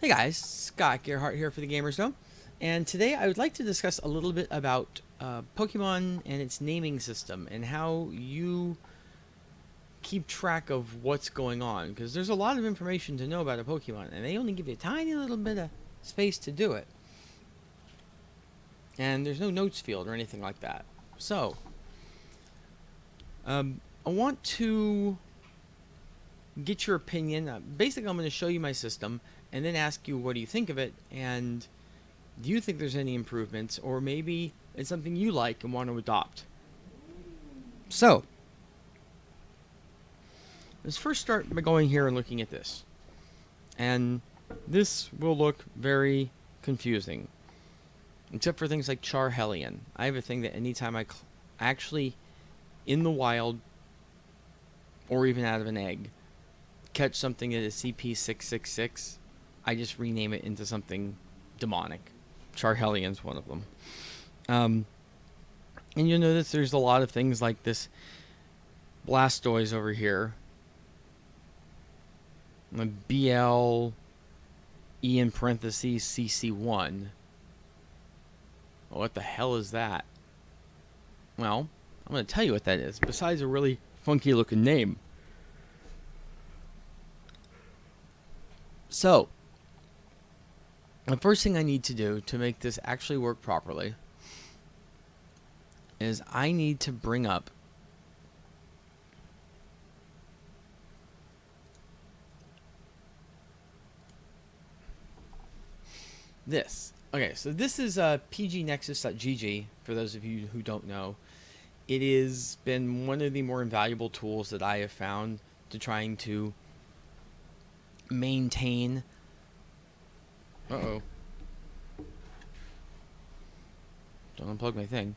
Hey guys, Scott Gerhart here for the Gamers Dome, and today I would like to discuss a little bit about Pokemon and its naming system and how you keep track of what's going on, because there's a lot of information to know about a Pokemon, and they only give you a tiny little bit of space to do it. And there's no notes field or anything like that. So, I want to get your opinion. Basically, I'm going to show you my system and then ask you what do you think of it, and do you think there's any improvements, or maybe it's something you like and want to adopt. So, let's first start by going here and looking at this. And this will look very confusing, except for things like Charhelion. I have a thing that anytime I actually, in the wild, or even out of an egg, catch something that is CP666, I just rename it into something demonic. Charhelion's one of them. And you'll notice there's a lot of things like this Blastoise over here. BL E in parentheses CC1. What the hell is that? Well, I'm going to tell you what that is, besides a really funky looking name. So, the first thing I need to do to make this actually work properly is I need to bring up this. Okay, so this is pgnexus.gg, for those of you who don't know. It has been one of the more invaluable tools that I have found to trying to maintain... Don't unplug my thing.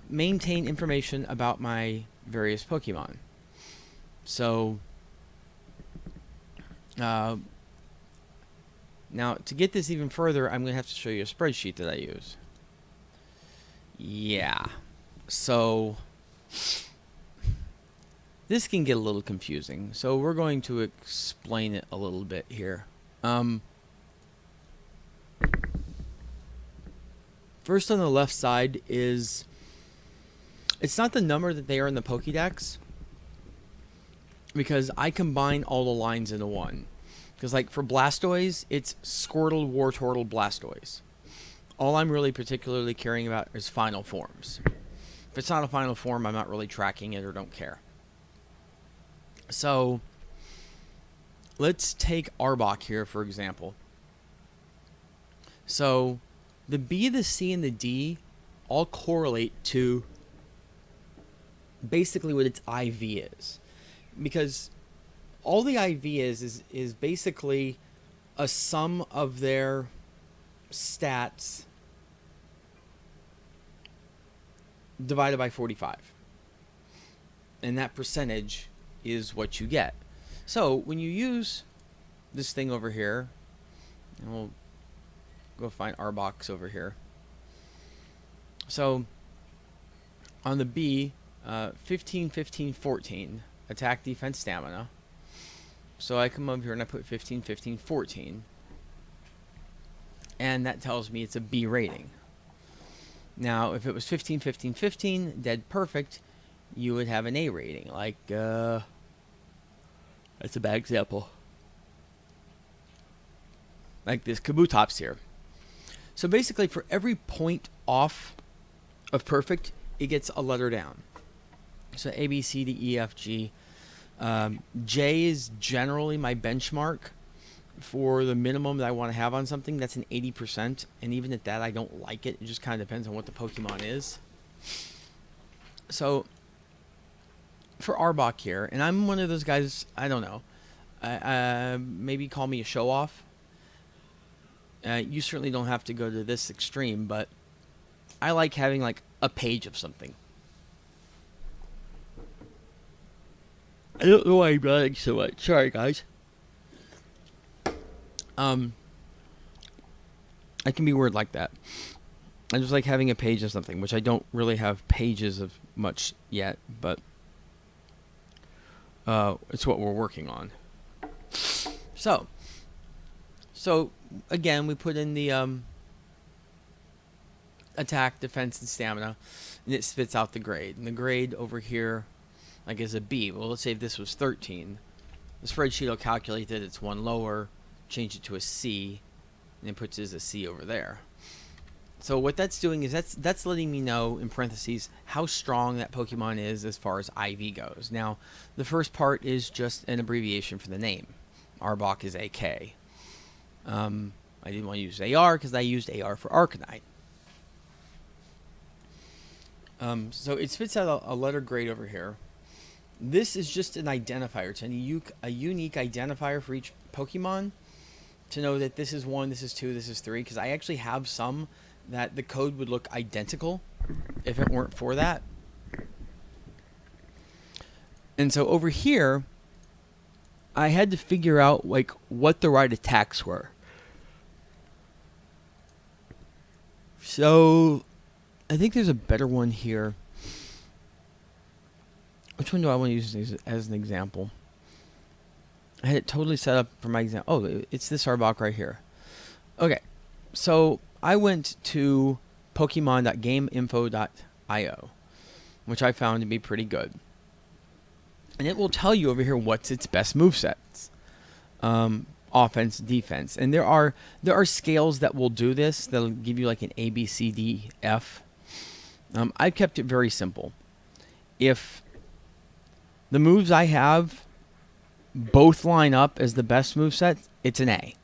Maintain information about my various Pokemon. So, now to get this even further, I'm going to have to show you a spreadsheet that I use. Yeah. So, this can get a little confusing. So, we're going to explain it a little bit here. First on the left side is, it's not the number that they are in the Pokédex, because I combine all the lines into one. Because like for Blastoise, it's Squirtle, Wartortle, Blastoise. All I'm really particularly caring about is final forms. If it's not a final form, I'm not really tracking it or don't care. So, let's take Arbok here, for example. So, the B, the C, and the D all correlate to basically what its IV is. Because all the IV is basically a sum of their stats divided by 45. And that percentage is what you get. So when you use this thing over here, and we'll go find our box over here. So on the B, 15, 15, 14, attack, defense, stamina. So I come over here and I put 15, 15, 14. And that tells me it's a B rating. Now, if it was 15, 15, 15, dead perfect, you would have an A rating. Like, that's a bad example. Like this Kabutops here. So basically, for every point off of perfect, it gets a letter down. So A, B, C, D, E, F, G. J is generally my benchmark for the minimum that I want to have on something. That's an 80%. And even at that, I don't like it. It just kind of depends on what the Pokemon is. So, for Arbok here, and I'm one of those guys, I don't know. Maybe call me a show-off. You certainly don't have to go to this extreme, but I like having like a page of something. I don't know why I'm yawning so much. Sorry, guys. I can be weird like that. I just like having a page of something, which I don't really have pages of much yet, but it's what we're working on. So So again, we put in the attack, defense, and stamina, and it spits out the grade. And the grade over here, like, is a B. Well, let's say if this was 13, the spreadsheet will calculate that it's one lower, change it to a C, and it puts it as a C over there. So what that's doing is that's letting me know, in parentheses, how strong that Pokemon is as far as IV goes. Now, the first part is just an abbreviation for the name. Arbok is AK. I didn't want to use AR because I used AR for Arcanine. So it spits out a letter grade over here. This is just an identifier. It's a unique identifier for each Pokemon to know that this is 1, this is 2, this is 3. Because I actually have some that the code would look identical if it weren't for that. And so over here, I had to figure out like what the right attacks were. So I think there's a better one here. Which one do I want to use as an example? I had it totally set up for my example. Oh, it's this Arbok right here. Okay, so I went to Pokemon.gameinfo.io, which I found to be pretty good. And it will tell you over here what's its best movesets. Offense, defense. And there are scales that will do this. That'll give you like an A, B, C, D, F. I've kept it very simple. If the moves I have both line up as the best moveset, it's an A.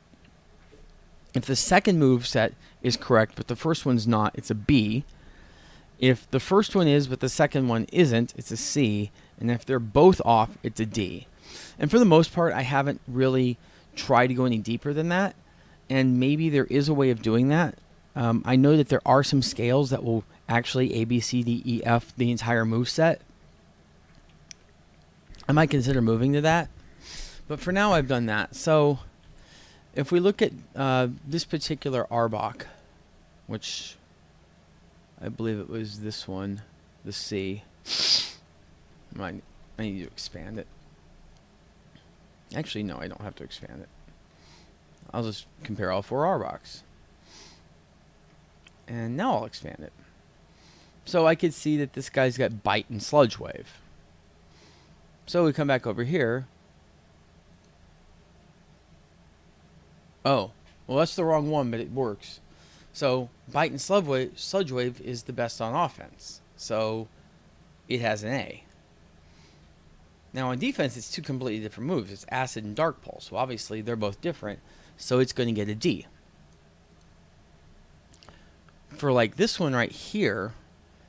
If the second moveset is correct, but the first one's not, it's a B. If the first one is, but the second one isn't, it's a C. And if they're both off, it's a D. And for the most part, I haven't really tried to go any deeper than that. And maybe there is a way of doing that. I know that there are some scales that will actually A, B, C, D, E, F the entire moveset. I might consider moving to that. But for now, I've done that. So if we look at this particular Arbok, which I believe it was this one, the C. I need to expand it. Actually, no, I don't have to expand it. I'll just compare all 4 Arboks. And now I'll expand it. So I could see that this guy's got Bite and Sludge Wave. So we come back over here. Oh, well, that's the wrong one, but it works. So Bite and Sludge Wave is the best on offense. So it has an A. Now on defense, it's 2 completely different moves. It's Acid and Dark Pulse. Well, obviously, they're both different. So it's going to get a D. For like this one right here,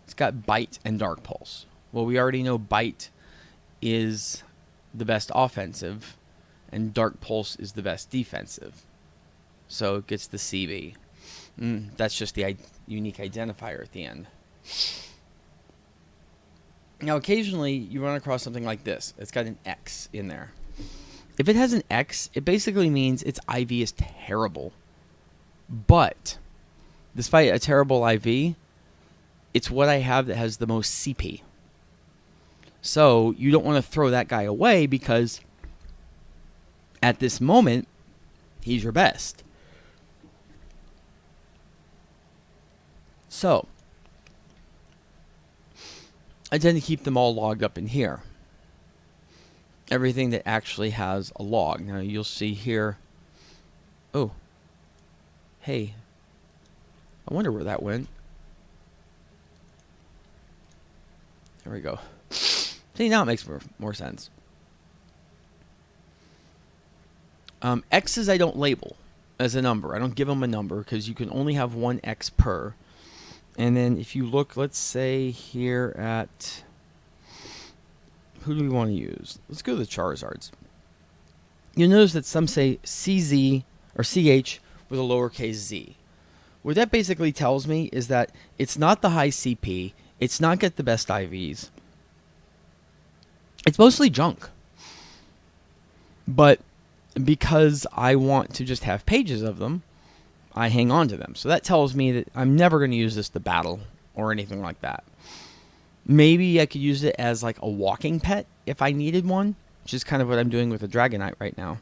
it's got Bite and Dark Pulse. Well, we already know Bite is the best offensive, and Dark Pulse is the best defensive. So it gets the CB. That's just the unique identifier at the end. Now, occasionally, you run across something like this. It's got an X in there. If it has an X, it basically means its IV is terrible. But despite a terrible IV, it's what I have that has the most CP. So you don't want to throw that guy away because at this moment, he's your best. So I tend to keep them all logged up in here. Everything that actually has a log. Now you'll see here. Oh. Hey. I wonder where that went. There we go. See, now it makes more sense. X's I don't label as a number. I don't give them a number because you can only have 1 X per. And then if you look, let's say here at... Who do we want to use? Let's go to the Charizards. You'll notice that some say CZ or CH with a lowercase z. What that basically tells me is that it's not the high CP. It's not got the best IVs. It's mostly junk. But because I want to just have pages of them, I hang on to them. So that tells me that I'm never going to use this to battle or anything like that. Maybe I could use it as like a walking pet if I needed one, which is kind of what I'm doing with a Dragonite right now.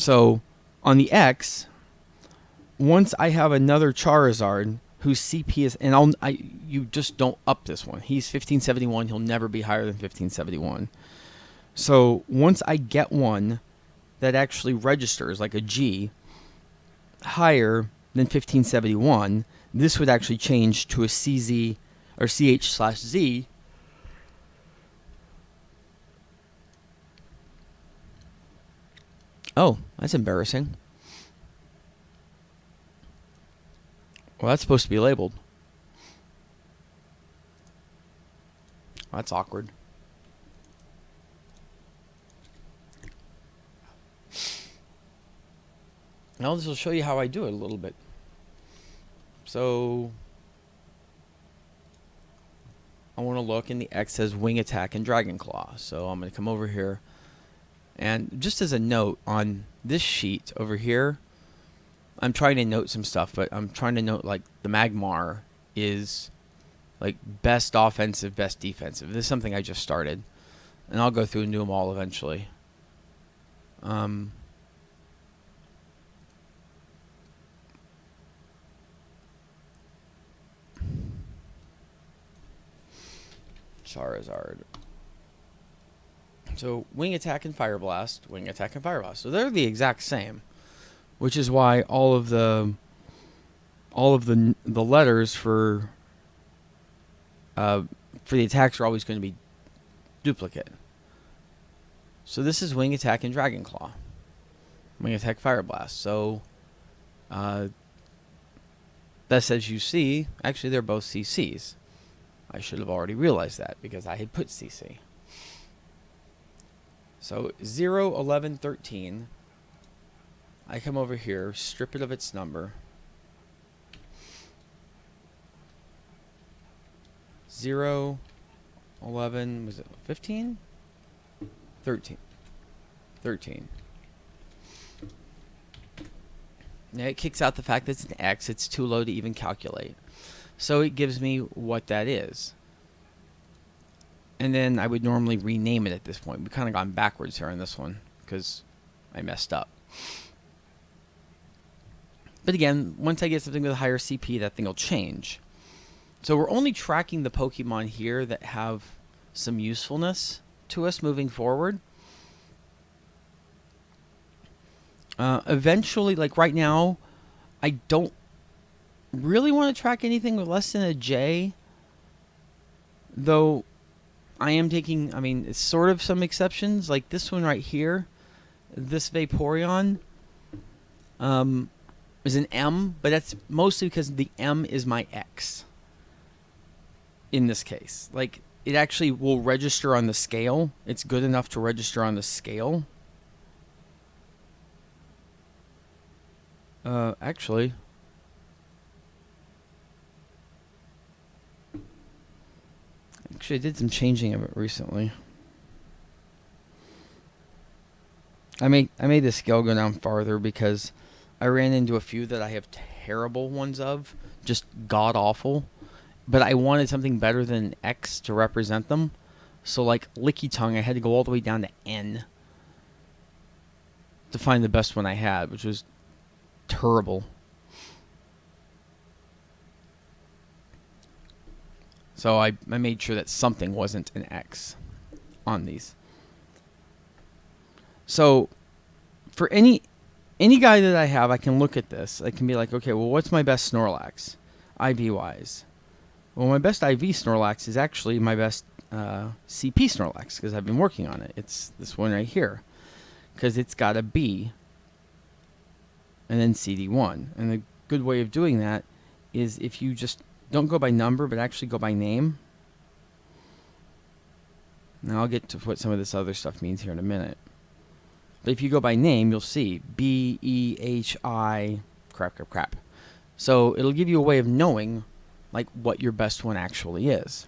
So on the X, once I have another Charizard whose CP is, and you just don't up this one. He's 1571. He'll never be higher than 1571. So once I get one that actually registers like a G higher than 1571, this would actually change to a CZ or CH/Z. Oh, that's embarrassing. Well, that's supposed to be labeled. Well, that's awkward. Now this will show you how I do it a little bit. So I want to look, and the X says Wing Attack and Dragon Claw. So I'm going to come over here, and just as a note on this sheet over here, I'm trying to note some stuff, but I'm trying to note like the Magmar is like best offensive, best defensive. This is something I just started, and I'll go through and do them all eventually. Charizard. So Wing Attack and Fire Blast, Wing Attack and Fire Blast. So they're the exact same, which is why all of the letters for the attacks are always going to be duplicate. So this is Wing Attack and Dragon Claw. Wing Attack, Fire Blast. So best as you see, actually they're both CCs. I should have already realized that because I had put CC. So 0, 11, 13. I come over here, strip it of its number. 0, 11, was it 15? 13. 13. Now it kicks out the fact that it's an X. It's too low to even calculate. So it gives me what that is. And then I would normally rename it at this point. We've kind of gone backwards here on this one because I messed up. But again, once I get something with a higher CP, that thing will change. So we're only tracking the Pokemon here that have some usefulness to us moving forward. Eventually, like right now, I don't really want to track anything with less than a J. Though I am taking, it's sort of some exceptions. Like this one right here, this Vaporeon, is an M, but that's mostly because the M is my X. In this case, like it actually will register on the scale. It's good enough to register on the scale. Actually, I did some changing of it recently. I made the scale go down farther because I ran into a few that I have terrible ones of, just god awful. But I wanted something better than X to represent them. So like Licky Tongue, I had to go all the way down to N to find the best one I had, which was terrible. So I made sure that something wasn't an X on these. So for any guy that I have, I can look at this. I can be like, okay, well, what's my best Snorlax, IV-wise? Well, my best IV Snorlax is actually my best CP Snorlax because I've been working on it. It's this one right here because it's got a B and then CD1. And a good way of doing that is if you just don't go by number but actually go by name. Now I'll get to what some of this other stuff means here in a minute. But if you go by name, you'll see BEHI crap. So it'll give you a way of knowing like what your best one actually is.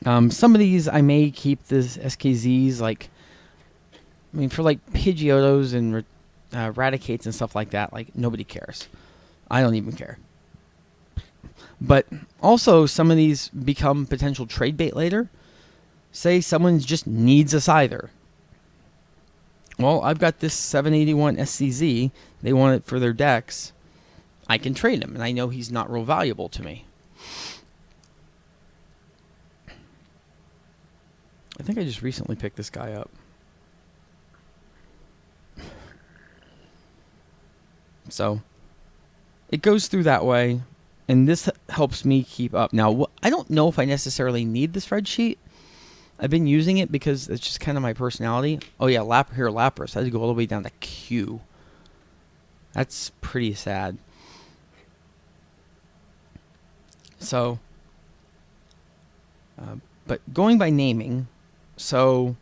Some of these I may keep the SKZs, like for like Pidgeotos and Raticates and stuff like that. Like nobody cares. I don't even care. But also some of these become potential trade bait later. Say someone just needs a Scyther, well, I've got this 781 SCZ. They want it for their decks. I can trade him, and I know he's not real valuable to me. I think I just recently picked this guy up. So it goes through that way, and this helps me keep up. Now, I don't know if I necessarily need the spreadsheet. I've been using it because it's just kind of my personality. Oh yeah, Lapras. I had to go all the way down to Q. That's pretty sad. So, but going by naming, so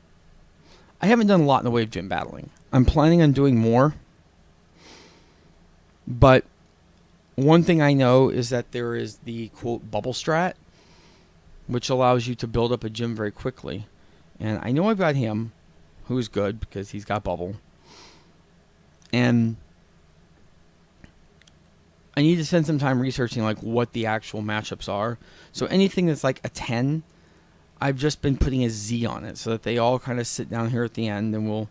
I haven't done a lot in the way of gym battling. I'm planning on doing more. But one thing I know is that there is the, quote, bubble strat, which allows you to build up a gym very quickly. And I know I've got him, who's good because he's got bubble. And I need to spend some time researching like what the actual matchups are. So anything that's like a 10, I've just been putting a Z on it so that they all kind of sit down here at the end and we'll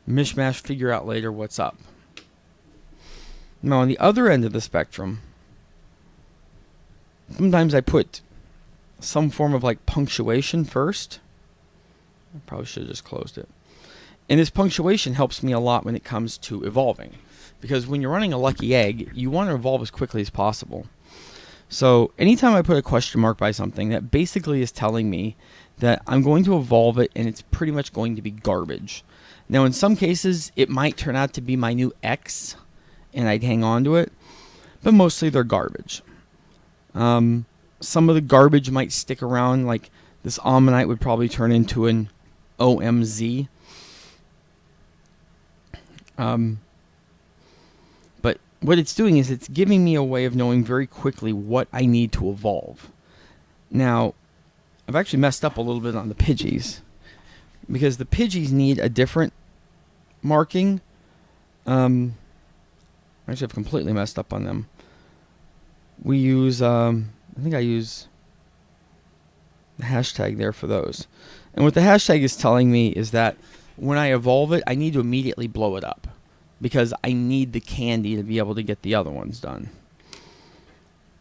mishmash, figure out later what's up. Now, on the other end of the spectrum, sometimes I put some form of like punctuation first. I probably should have just closed it. And this punctuation helps me a lot when it comes to evolving. Because when you're running a lucky egg, you want to evolve as quickly as possible. So anytime I put a question mark by something, that basically is telling me that I'm going to evolve it and it's pretty much going to be garbage. Now, in some cases, it might turn out to be my new X, and I'd hang on to it, but mostly they're garbage. Some of the garbage might stick around, like this Ammonite would probably turn into an OMZ. But what it's doing is it's giving me a way of knowing very quickly what I need to evolve. Now, I've actually messed up a little bit on the Pidgeys, because the Pidgeys need a different marking. Actually, I've completely messed up on them. We use, I think I use the hashtag there for those. And what the hashtag is telling me is that when I evolve it, I need to immediately blow it up, because I need the candy to be able to get the other ones done.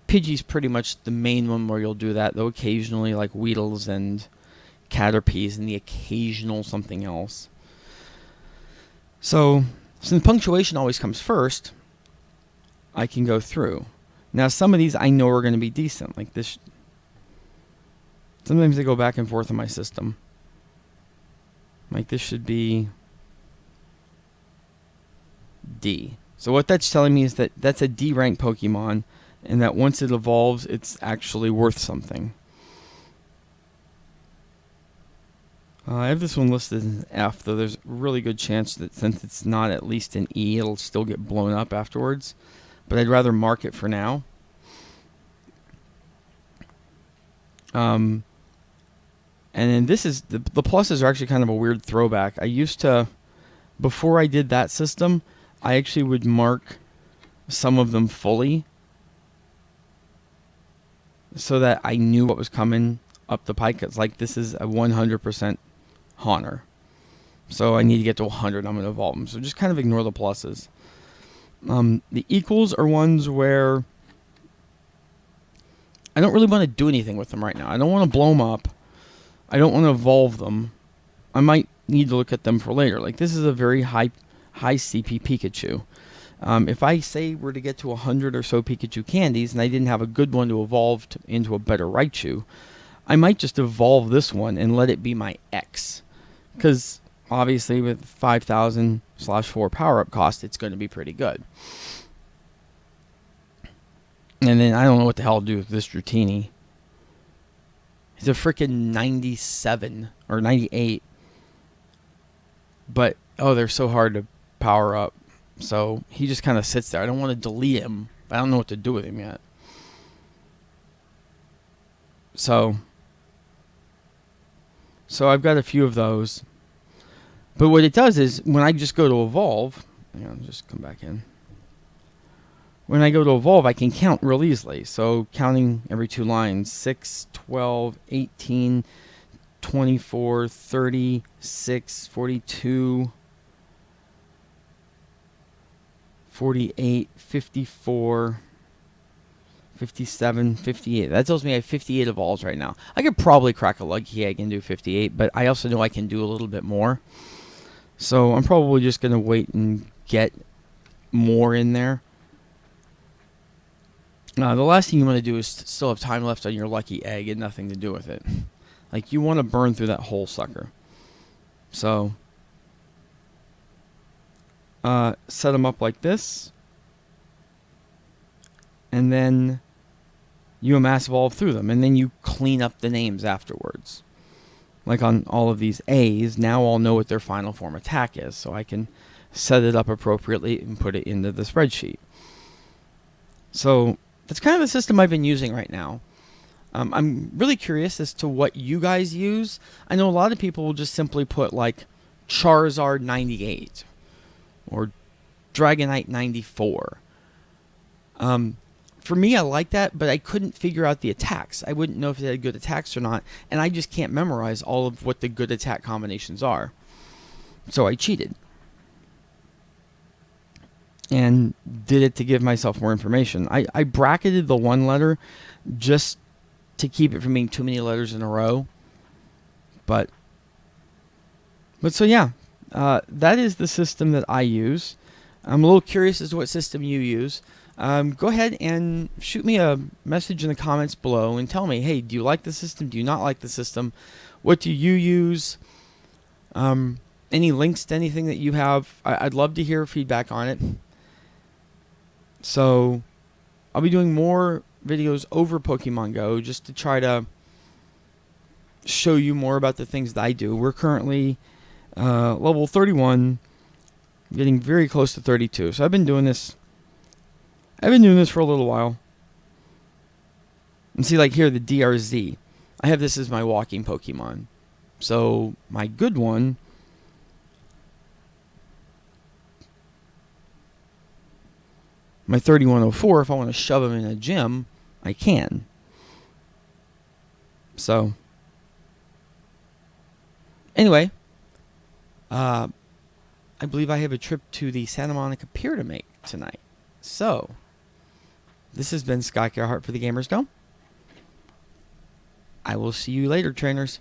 Pidgey's pretty much the main one where you'll do that, though occasionally like Weedles and Caterpies and the occasional something else. So, since punctuation always comes first, I can go through. Now, some of these I know are going to be decent. Like this. Sometimes they go back and forth in my system. Like this should be D. So what that's telling me is that that's a D rank Pokemon, and that once it evolves, it's actually worth something. I have this one listed as an F, though there's a really good chance that since it's not at least an E, it'll still get blown up afterwards. But I'd rather mark it for now. And then this is, the pluses are actually kind of a weird throwback. I used to, before I did that system, I actually would mark some of them fully so that I knew what was coming up the pike. It's like this is a 100% Haunter. So I need to get to 100. I'm going to evolve them. So just kind of ignore the pluses. The equals are ones where I don't really want to do anything with them right now. I don't want to blow them up. I don't want to evolve them. I might need to look at them for later. Like this is a very high CP Pikachu. If I say we're to get to 100 or so Pikachu candies and I didn't have a good one to evolve into a better Raichu, I might just evolve this one and let it be my X. Because obviously with 5,000/4 power-up cost, it's going to be pretty good. And then I don't know what the hell to do with this Dratini. He's a freaking 97 or 98. But, oh, they're so hard to power up. So he just kind of sits there. I don't want to delete him. I don't know what to do with him yet. So I've got a few of those. But what it does is when I just go to evolve, just come back in. When I go to evolve, I can count real easily. So counting every 2 lines, 6, 12, 18, 24, 36, 42. 48, 54, 57, 58. That tells me I have 58 evolves right now. I could probably crack a lucky egg and do 58, but I also know I can do a little bit more. So I'm probably just going to wait and get more in there. The last thing you want to do is still have time left on your lucky egg and nothing to do with it. Like, you want to burn through that whole sucker. So, set them up like this. And then you amass evolve through them. And then you clean up the names afterwards. Like on all of these A's, now I'll know what their final form attack is. So I can set it up appropriately and put it into the spreadsheet. So, that's kind of the system I've been using right now. I'm really curious as to what you guys use. I know a lot of people will just simply put like Charizard 98 or Dragonite 94. For me, I like that, but I couldn't figure out the attacks. I wouldn't know if they had good attacks or not, and I just can't memorize all of what the good attack combinations are. So I cheated. And did it to give myself more information. I bracketed the one letter just to keep it from being too many letters in a row. But so yeah, that is the system that I use. I'm a little curious as to what system you use. Go ahead and shoot me a message in the comments below and tell me, hey, do you like the system? Do you not like the system? What do you use? Any links to anything that you have? I'd love to hear feedback on it. So, I'll be doing more videos over Pokemon Go just to try to show you more about the things that I do. We're currently level 31, getting very close to 32. So I've been doing this for a little while. And see, like here, the DRZ. I have this as my walking Pokemon. So, my good one, my 3104, if I want to shove him in a gym, I can. So, anyway, I believe I have a trip to the Santa Monica Pier to make tonight. So, this has been Sky Heart for the Gamers Go. I will see you later, trainers.